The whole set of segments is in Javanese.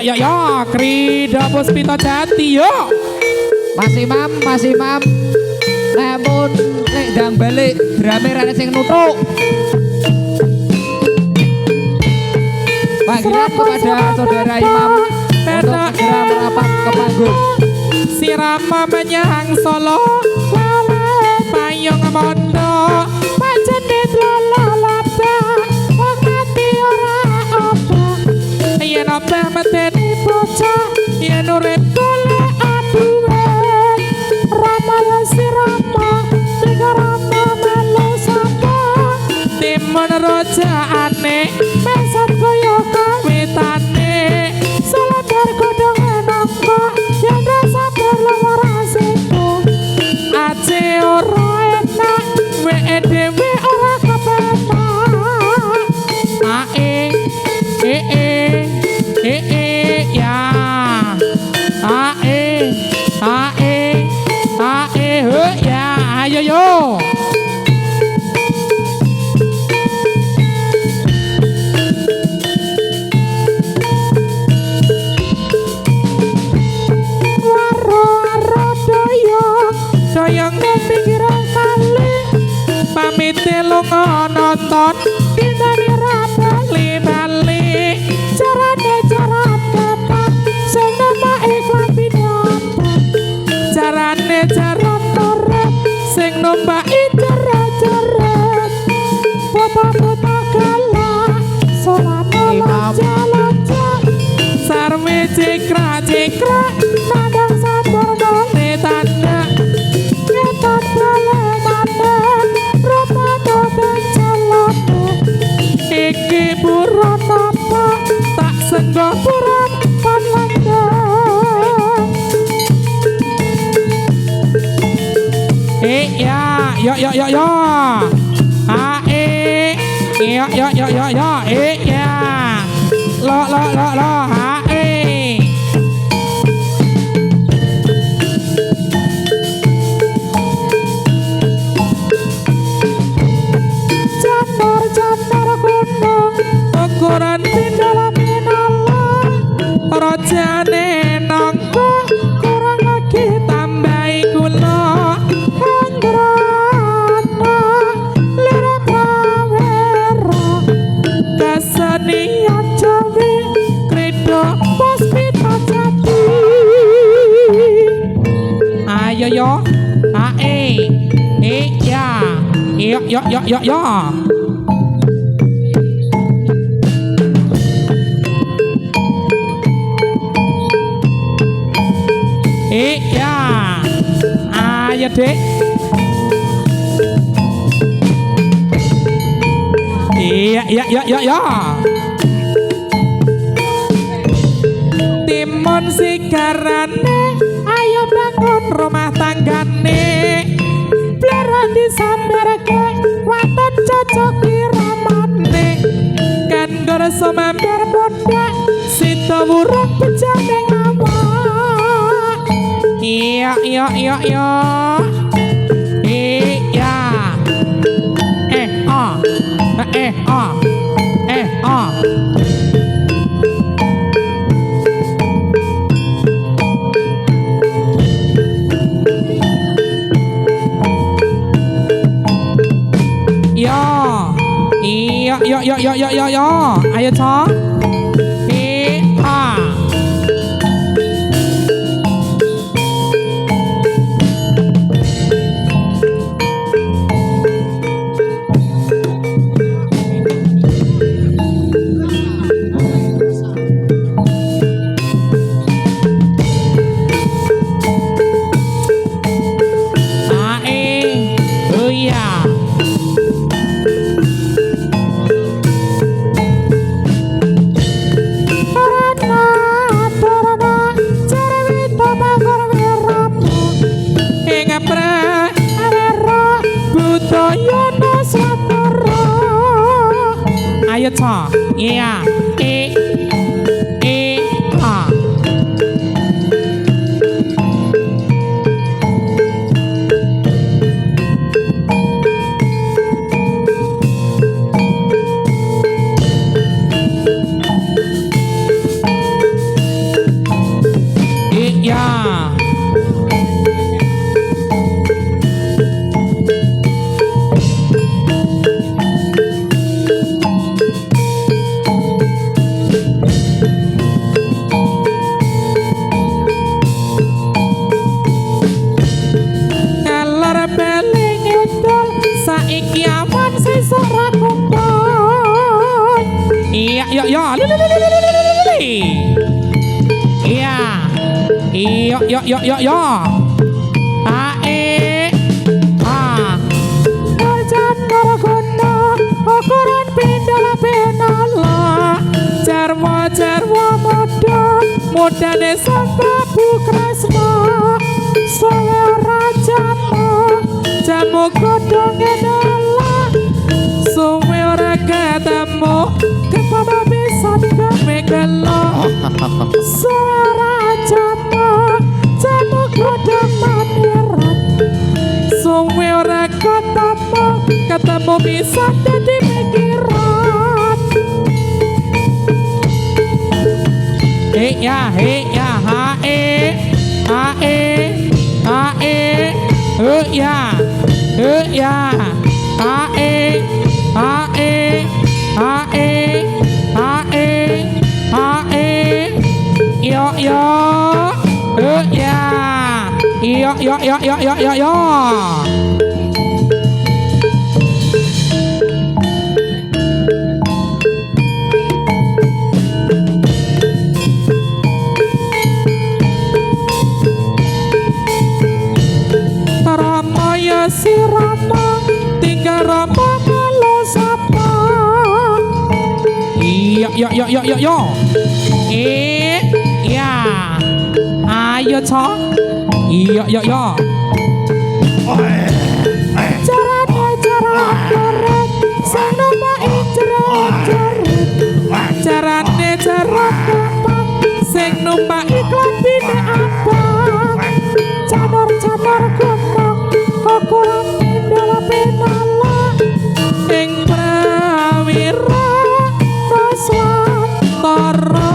ya Krida Puspita Jati yo. Mas Imam. Namun nek ndang balik drame rene sing nutuk. Panggilan kepada saudara Imam untuk segera merapat ke panggung. Sirama menyang Solo payung mondo panjenit lalata wong ati ora apa yen obah meteni bocah yen urip golek aduwe ramal sirama tiga rama melu sapa timun rojaane mesat koyo kawitane saladar godhong enangka yen rasa berlawar asiko ace ora enak weke dhewe ora kepenak ya ya ayo yo doyong ning pinggiran kali pamite lunga nonton dintani ra bali carane tepat sing nama iklan pinapa carane jaran torep sing nombaki jeret-jeret bapa-bapa galak solano lonja-lonja sarwe cikrak-cikrak nadang sampurna tanda ngetot balemane romato benjalane iki buron apa tak senggo buron panlandang ya yo ya lo ukuran pindalan minalan rojane nangka kurang lagi tambahi gula anggrana lira prawera kesenian Jawi Krida Puspita Jati ayo yo yo ya ayo dek iya timun sigarane ayo bangun rumah tanggane bleran disamberke waton cocok iramane kan gorso mampir bodak sito burung pejane ngawak iya yo ayo toh ayo toh iya kumpul. Iya yo yo iya iyo yo yo yo yo ae a Arjan Maraguna ukuran pindala penala jarwo jarwo mudane sapa Kresna sowe rajamu jamu godhonge dalah sowe ora ketemu kepama bisa megelo sowe rajamu jamu godhong manirat sowe ora ketemu bisa dadi pikiran ya ha ya yo Ramaya si Rama tinggal Rama kalau sapa iya yo ya ayo co iya yo carane jarak sanoma carane jarak sing numpak iklan bine abang cador gunung ukuran pindala penala ing prawira Nuswantara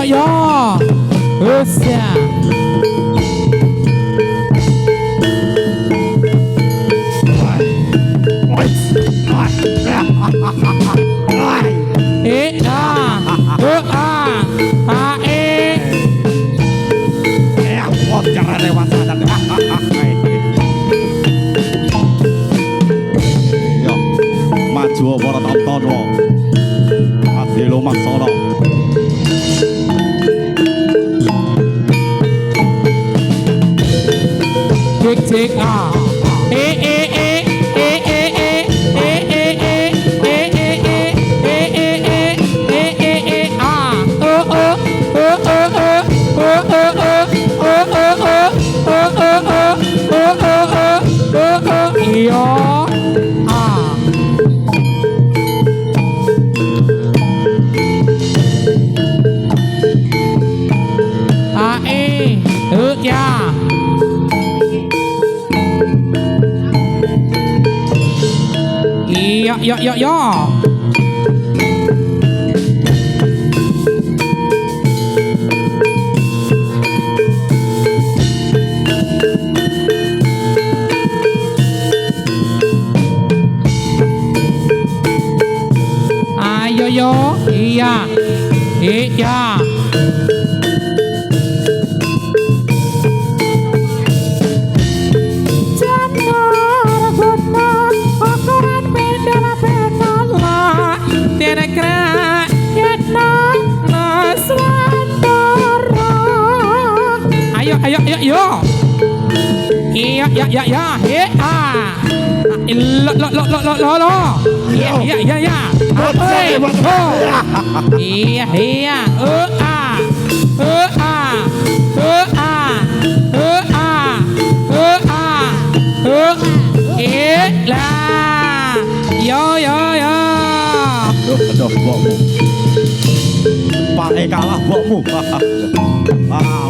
yo Usya carane wasanan. Yo, maju para tamtono. Adilo maksana. Cek cek ah. Iyo ah ya iya yo iya ayo iya lo iya yo Aduh, bokmu. Pake kalah bokmu. Wow.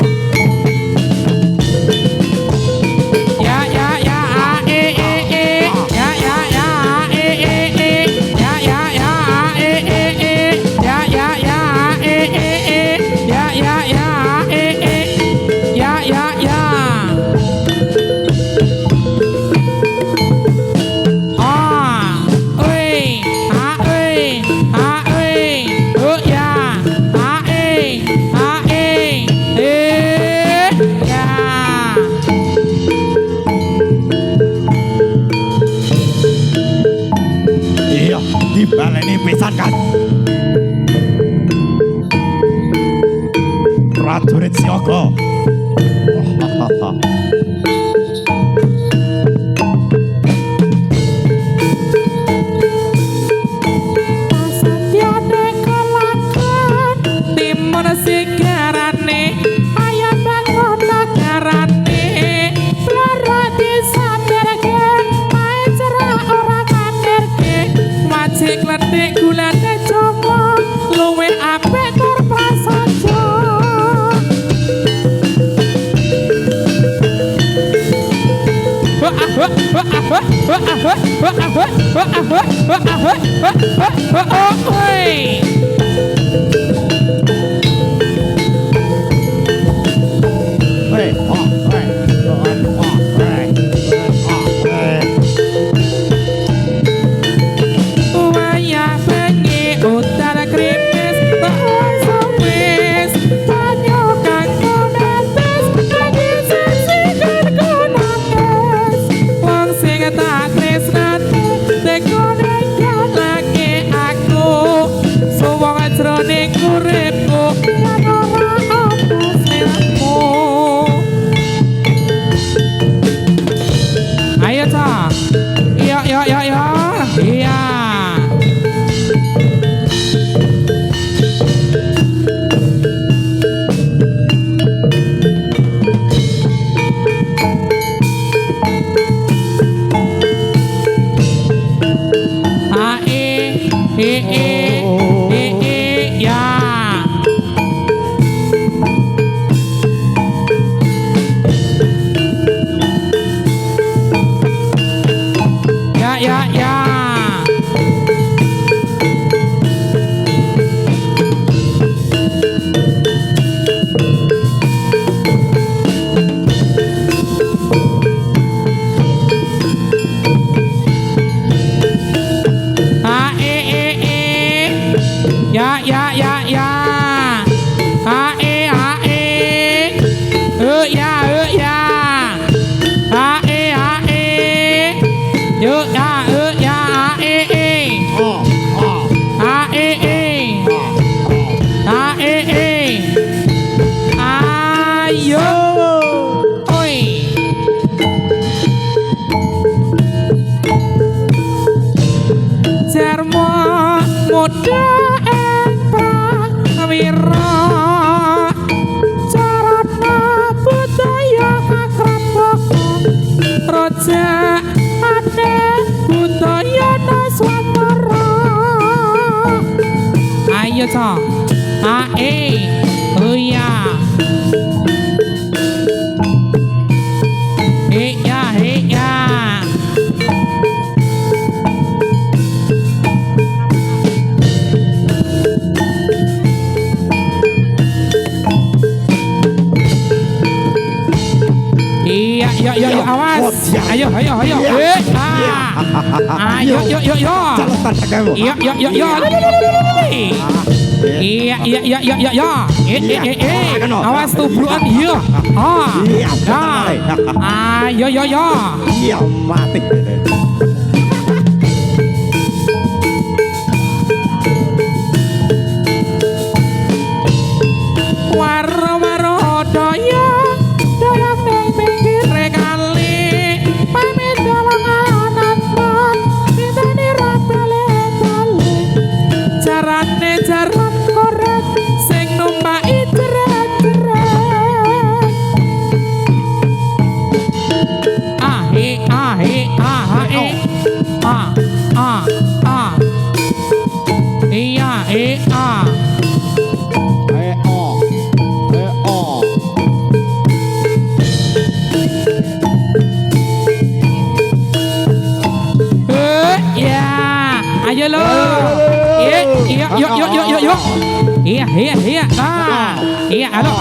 Dibaleni pisan kan. Prajurit siaga. Pasadyane kelakon timun sigarane ayo bangun nagarane bloro disamirke ae cerah ora kandirke wajik letik gulane jomo luwe apik tur prasaja so Aja ane budaya Nuswantara. Ayo cok. Iya. Iya. Iya, awas. Ayo. Ayo. Calotan kamu. Iya. Awas tubruan iya. Ayo. Iya mati. Waro doyong ning pinggir kali. Pamit dalang anatmu diteni ra bali. Jarane jaran korek sing numpaki jeret-jeret. Iya. Ayo lo. Iya. Iya. Iya. Halo.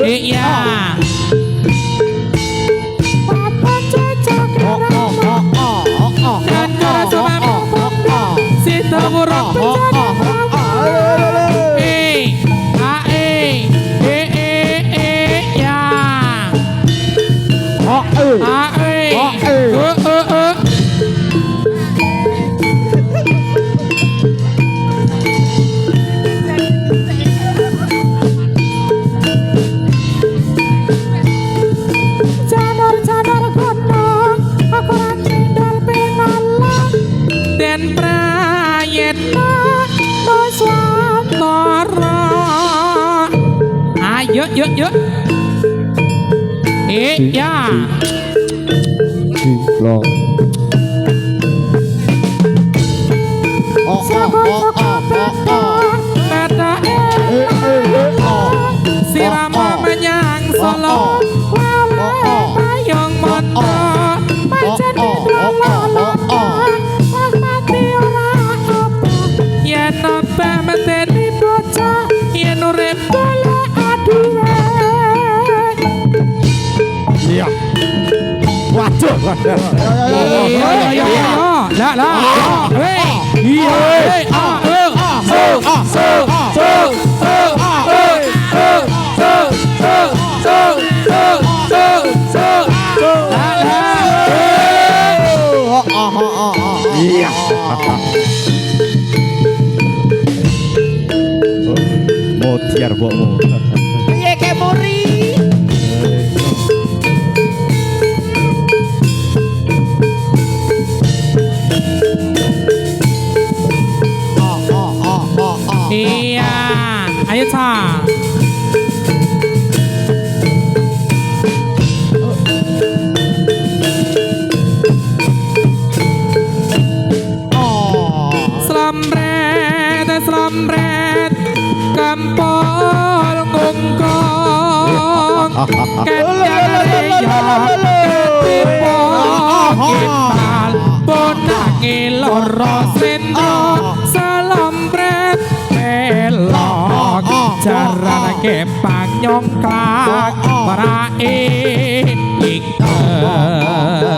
Iya. Papa cocok dan coba si tawuran Yuk. Iya. Lo. Sirama menyang Solo. Payung mondo. Pancen mati ora apa. Yen apa meteni bocah. Yen urip golek aduwe. Iya. Waduh. Iya. Lah. Iya. Mutiar bokmu. Piye ke muri? Iya. Ayo Ca. Slambret kampol ngungkong kenyareya ketipo kital bonangi loro seno slambret pelok jaran kepang nyongklak marae iket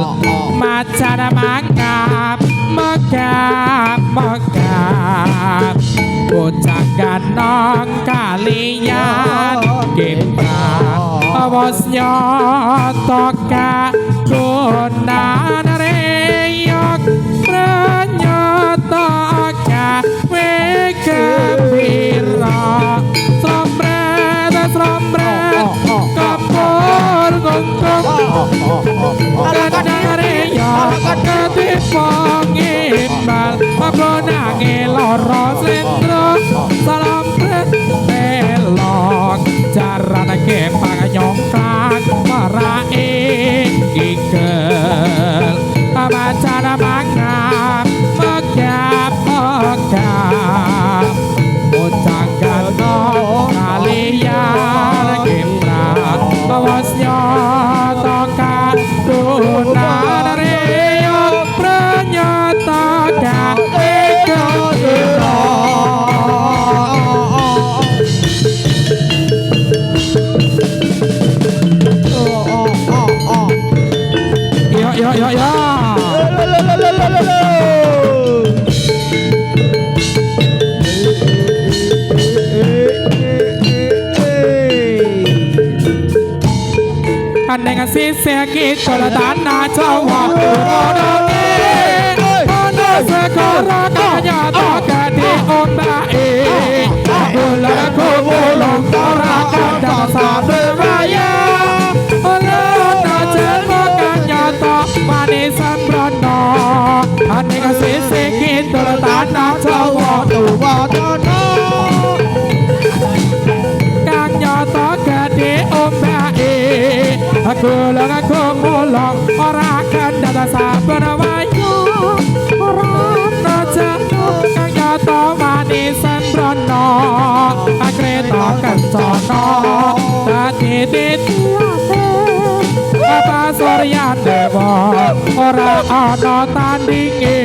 kalian kita bos nyotoka gunan reyok pranyotoka wegembira srombret kapur gunggung kadang reyok ketipong imbal mabronange loro slendro srombret belok jaran kepang nyongkak marae gigel pamacana mangap megap-megap ucang gano kalian gimrat awas nyotokan dunan reyok pranyotokan ego-ego. Yo. Aneng sisih kita tanah Jawa Kurodone ono segara kanyata gede ombake bulan kumulung ora kadang sabaya ono jeneng kanyata manisan brono aneng sisih kita tanah Jawa Kurodone kang nyata gede ombake aku mulong ora kandhata saben wayu ora jatuh kang nyata manisan brono akreta kencana dadi titiate apa surya dewa ora ana tandinge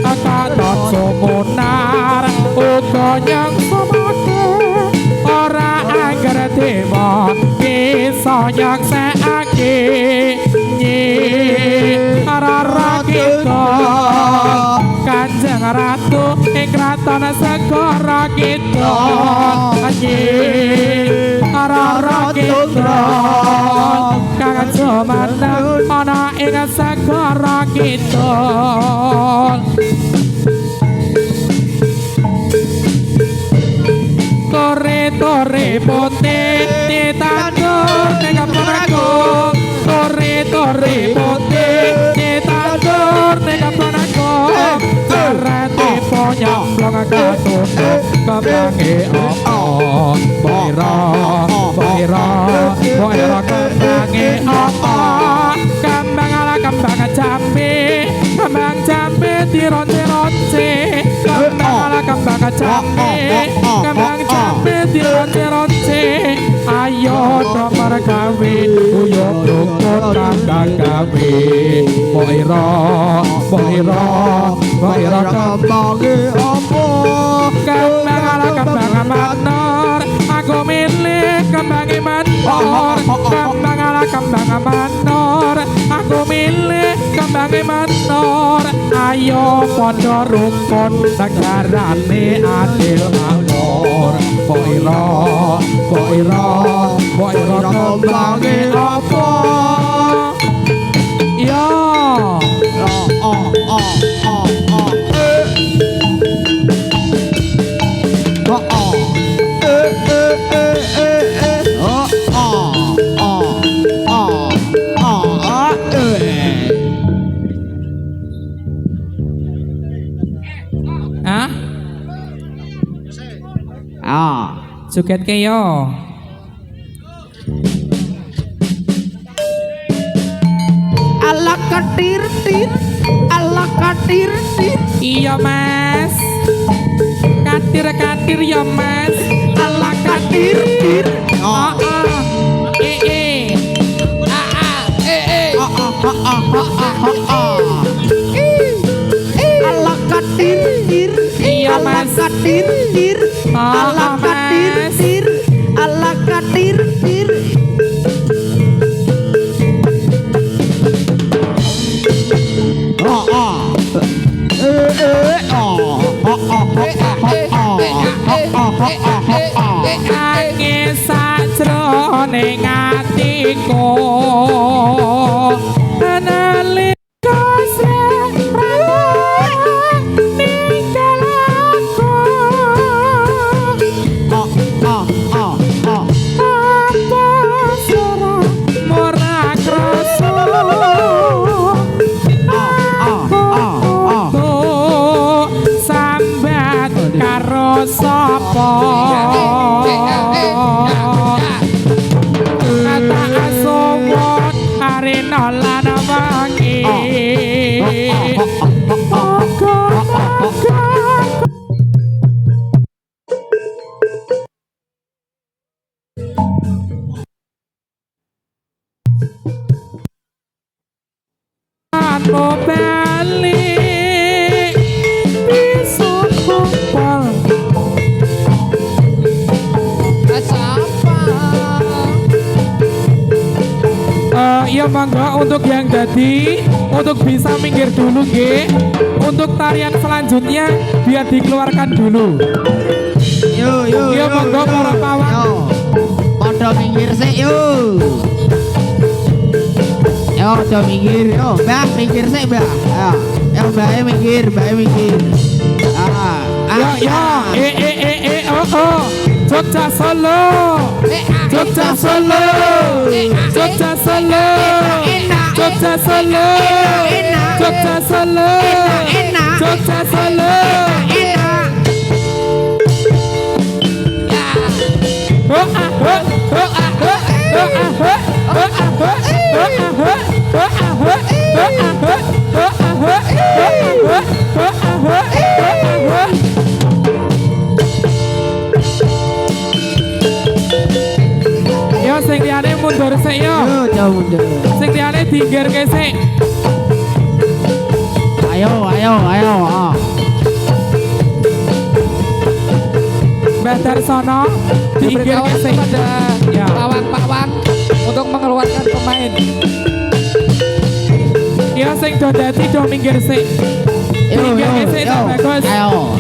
akaton sumunar uga nyang somake ora angger dewa bisa nyaksekake nyi rara kita Kanjeng Ratu ing kraton segara kita nyi rara kita kang jumaneng ana ing segara kita tore putih ditandur ning kampungku tore putih ditandur ning kampungku arete ponyoplong katut kembange apa boira kembange apa kembang jambe dironce kembang jambe dironce ayo nomor gawe uyuh rukun kandang gawe boira kembange apa kembang manor aku milih kembange manor kembang manor aku milih kembange manor ayo padha rukun negarane adil makmur boira kembange apa yo Suket ke yo ala katir iya mas katir yo mas ala katir ala katir iya mas katir ala katir ala katir atiku nalika srengenge ninggal aku apa sira ora krasa sambat karo sapa kata asowot arena lan wangi anu balik bisa kumpul ya mangga untuk yang jadi untuk bisa minggir dulu nggih. Untuk tarian selanjutnya biar dikeluarkan dulu. Yo Ya mangga para pawang. Padha minggir sik yo. Yo padha minggir yo, Mbah minggir sik Mbah. Yo Mbah minggir, Mbah minggir. Ya oh. Jogja Solo. Jogja Solo. Jogja Solo. Jogja Solo. Jogja Solo. Jogja Solo. Yo sing liyane mundur sik yo. Jauh mundur. Sing liyane dinggirke sik. Ayo. Mbah Darsono dinggirke sik. Ya. Pawang-pawang untuk mengeluarkan pemain. Ya sing do dadi do minggir sik. Dinggirke sik to bagus. Ayo.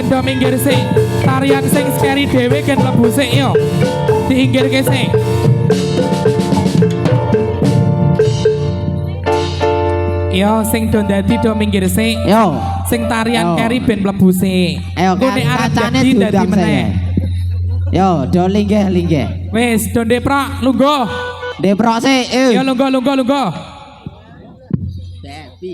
Do minggir sik. Tarian sing scary dhewe kan mlebu sik yo. Diinggirke sik. Yo sing do dadi do minggir sik. Yo. Sing tarian Yo. carry ben mlebu sik. Ayo Engko nek arep kancane dadi dadi diundang meneh. saya. Yo, do linggih. Wis do ndeprok lungguh. Deprok sik. Yo lungguh. Depi.